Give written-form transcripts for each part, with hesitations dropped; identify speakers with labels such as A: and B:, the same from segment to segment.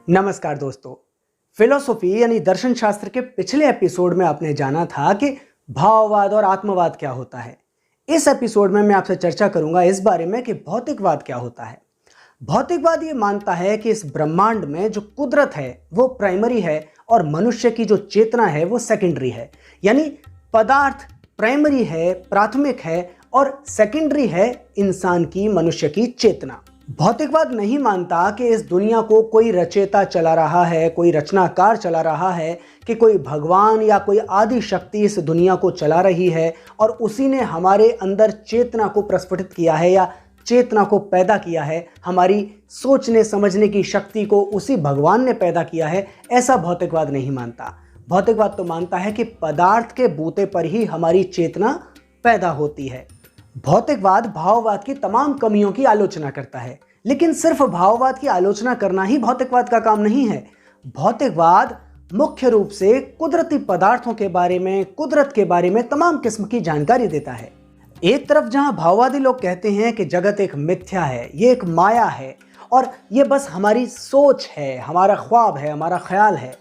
A: नमस्कार दोस्तों। फिलोसॉफी यानी दर्शन शास्त्र के पिछले एपिसोड में आपने जाना था कि भाववाद और आत्मवाद क्या होता है। इस एपिसोड में मैं आपसे चर्चा करूंगा इस बारे में कि भौतिकवाद क्या होता है। भौतिकवाद ये मानता है कि इस ब्रह्मांड में जो कुदरत है वो प्राइमरी है और मनुष्य की जो चेतना है वो सेकेंडरी है। यानी पदार्थ प्राइमरी है, प्राथमिक है, और सेकेंडरी है इंसान की, मनुष्य की चेतना। भौतिकवाद नहीं मानता कि इस दुनिया को कोई रचयिता चला रहा है, कोई रचनाकार चला रहा है, कि कोई भगवान या कोई आदि शक्ति इस दुनिया को चला रही है और उसी ने हमारे अंदर चेतना को प्रस्फुटित किया है या चेतना को पैदा किया है। हमारी सोचने समझने की शक्ति को उसी भगवान ने पैदा किया है। ऐसा भौतिकवाद नहीं मानता। भौतिकवाद तो मानता है कि पदार्थ के बूते पर ही हमारी चेतना पैदा होती है। भौतिकवाद भाववाद की तमाम कमियों की आलोचना करता है, लेकिन सिर्फ भाववाद की आलोचना करना ही भौतिकवाद का काम नहीं है। भौतिकवाद मुख्य रूप से कुदरती पदार्थों के बारे में, कुदरत के बारे में तमाम किस्म की जानकारी देता है। एक तरफ जहां भाववादी लोग कहते हैं कि जगत एक मिथ्या है, ये एक माया है और ये बस हमारी सोच है, हमारा ख्वाब है, हमारा ख्याल है,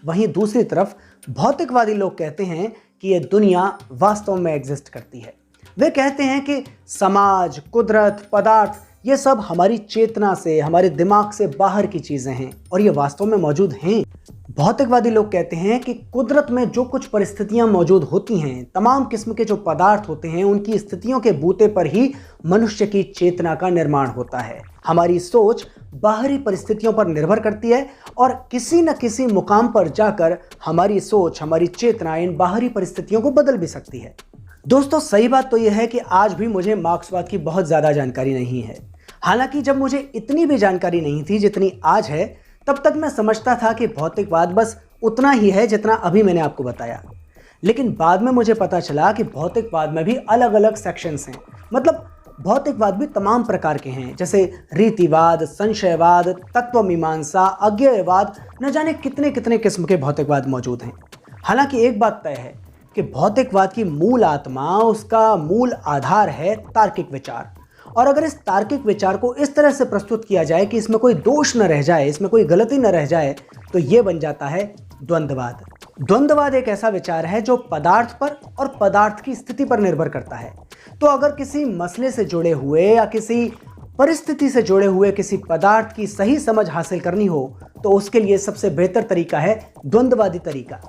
A: वहीं दूसरी तरफ भौतिकवादी लोग कहते हैं कि ये दुनिया वास्तव में एग्जिस्ट करती है। वे कहते हैं कि समाज, कुदरत, पदार्थ, ये सब हमारी चेतना से, हमारे दिमाग से बाहर की चीजें हैं और ये वास्तव में मौजूद हैं। भौतिकवादी लोग कहते हैं कि कुदरत में जो कुछ परिस्थितियां मौजूद होती हैं, तमाम किस्म के जो पदार्थ होते हैं, उनकी स्थितियों के बूते पर ही मनुष्य की चेतना का निर्माण होता है। हमारी सोच बाहरी परिस्थितियों पर निर्भर करती है और किसी न किसी मुकाम पर जाकर हमारी सोच, हमारी चेतना इन बाहरी परिस्थितियों को बदल भी सकती है। दोस्तों, सही बात तो यह है कि आज भी मुझे मार्क्सवाद की बहुत ज़्यादा जानकारी नहीं है। हालांकि जब मुझे इतनी भी जानकारी नहीं थी जितनी आज है, तब तक मैं समझता था कि भौतिकवाद बस उतना ही है जितना अभी मैंने आपको बताया। लेकिन बाद में मुझे पता चला कि भौतिकवाद में भी अलग अलग सेक्शंस हैं। मतलब भौतिकवाद भी तमाम प्रकार के हैं, जैसे रीतिवाद, संशयवाद, तत्वमीमांसा, अज्ञेयवाद, न जाने कितने कितने किस्म के भौतिकवाद मौजूद हैं। हालांकि एक बात तय है कि भौतिकवाद की मूल आत्मा, उसका मूल आधार है तार्किक विचार। और अगर इस तार्किक विचार को इस तरह से प्रस्तुत किया जाए कि इसमें कोई दोष न रह जाए, इसमें कोई गलती न रह जाए, तो ये बन जाता है द्वंद्ववाद। द्वंद्ववाद एक ऐसा विचार है जो पदार्थ पर और पदार्थ की स्थिति पर निर्भर करता है। तो अगर किसी मसले से जुड़े हुए या किसी परिस्थिति से जुड़े हुए किसी पदार्थ की सही समझ हासिल करनी हो, तो उसके लिए सबसे बेहतर तरीका है द्वंद्ववादी तरीका।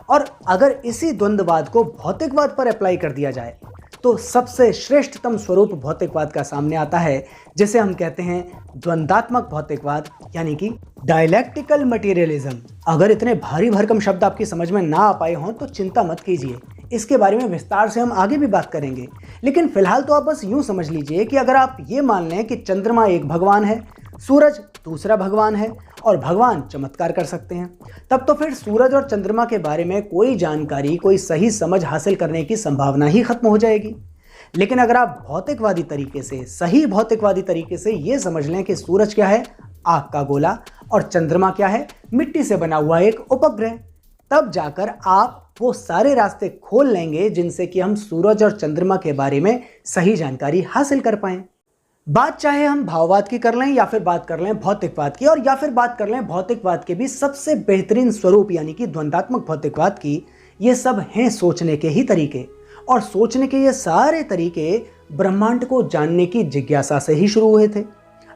A: और अगर इसी द्वंद्ववाद को भौतिकवाद पर अप्लाई कर दिया जाए तो सबसे श्रेष्ठतम स्वरूप भौतिकवाद का सामने आता है, जिसे हम कहते हैं द्वंद्वात्मक भौतिकवाद, यानी कि डायलैक्टिकल मटेरियलिज्म। अगर इतने भारी भरकम शब्द आपकी समझ में ना आ पाए हों तो चिंता मत कीजिए, इसके बारे में विस्तार से हम आगे भी बात करेंगे। लेकिन फिलहाल तो आप बस यूं समझ लीजिए कि अगर आप ये मान लें कि चंद्रमा एक भगवान है, सूरज दूसरा भगवान है और भगवान चमत्कार कर सकते हैं, तब तो फिर सूरज और चंद्रमा के बारे में कोई जानकारी, कोई सही समझ हासिल करने की संभावना ही खत्म हो जाएगी। लेकिन अगर आप भौतिकवादी तरीके से, सही भौतिकवादी तरीके से ये समझ लें कि सूरज क्या है, आग का गोला, और चंद्रमा क्या है, मिट्टी से बना हुआ एक उपग्रह, तब जाकर आप वो सारे रास्ते खोल लेंगे जिनसे कि हम सूरज और चंद्रमा के बारे में सही जानकारी हासिल कर पाएं। बात चाहे हम भाववाद की कर लें या फिर बात कर लें भौतिकवाद की, और या फिर बात कर लें भौतिकवाद के भी सबसे बेहतरीन स्वरूप यानी कि द्वंद्वात्मक भौतिकवाद की, ये सब हैं सोचने के ही तरीके। और सोचने के ये सारे तरीके ब्रह्मांड को जानने की जिज्ञासा से ही शुरू हुए थे।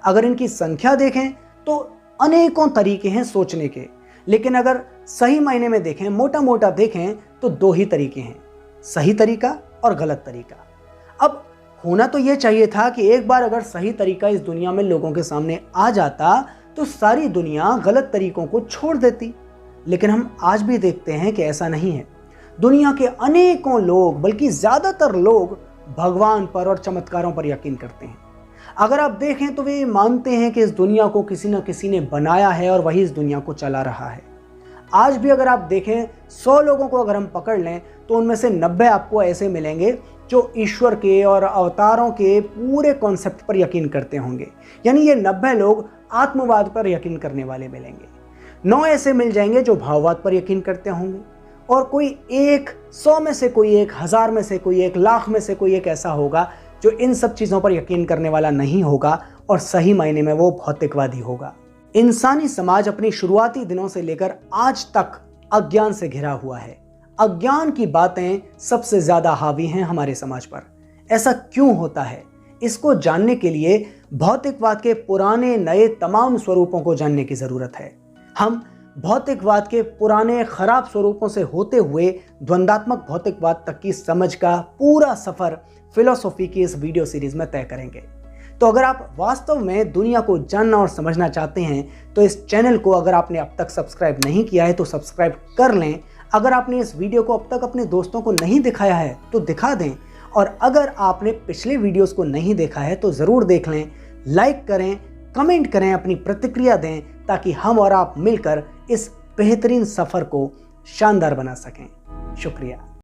A: अगर इनकी संख्या देखें तो अनेकों तरीके हैं सोचने के, लेकिन अगर सही मायने में देखें, मोटा मोटा देखें, तो दो ही तरीके हैं, सही तरीका और गलत तरीका। अब होना तो यह चाहिए था कि एक बार अगर सही तरीका इस दुनिया में लोगों के सामने आ जाता तो सारी दुनिया गलत तरीकों को छोड़ देती। लेकिन हम आज भी देखते हैं कि ऐसा नहीं है। दुनिया के अनेकों लोग, बल्कि ज्यादातर लोग, भगवान पर और चमत्कारों पर यकीन करते हैं। अगर आप देखें तो वे मानते हैं कि इस दुनिया को किसी न किसी ने बनाया है और वही इस दुनिया को चला रहा है। आज भी अगर आप देखें, 100 लोगों को अगर हम पकड़ लें तो उनमें से 90 आपको ऐसे मिलेंगे जो ईश्वर के और अवतारों के पूरे कॉन्सेप्ट पर यकीन करते होंगे। यानी ये 90 लोग आत्मवाद पर यकीन करने वाले मिलेंगे। 9 ऐसे मिल जाएंगे जो भाववाद पर यकीन करते होंगे, और कोई एक, 100 में से कोई एक, 1000 में से कोई एक, लाख में से कोई एक ऐसा होगा जो इन सब चीज़ों पर यकीन करने वाला नहीं होगा और सही मायने में वो भौतिकवादी होगा। इंसानी समाज अपनी शुरुआती दिनों से लेकर आज तक अज्ञान से घिरा हुआ है। अज्ञान की बातें सबसे ज्यादा हावी हैं हमारे समाज पर। ऐसा क्यों होता है? इसको जानने के लिए भौतिकवाद के पुराने नए तमाम स्वरूपों को जानने की जरूरत है। हम भौतिकवाद के पुराने खराब स्वरूपों से होते हुए द्वंदात्मक भौतिकवाद तक की समझ का पूरा सफर फिलॉसफी की इस वीडियो सीरीज में तय करेंगे। तो अगर आप वास्तव में दुनिया को जानना और समझना चाहते हैं तो इस चैनल को अगर आपने अब तक सब्सक्राइब नहीं किया है तो सब्सक्राइब कर लें। अगर आपने इस वीडियो को अब तक अपने दोस्तों को नहीं दिखाया है तो दिखा दें, और अगर आपने पिछले वीडियोस को नहीं देखा है तो ज़रूर देख लें। लाइक करें, कमेंट करें, अपनी प्रतिक्रिया दें, ताकि हम और आप मिलकर इस बेहतरीन सफ़र को शानदार बना सकें। शुक्रिया।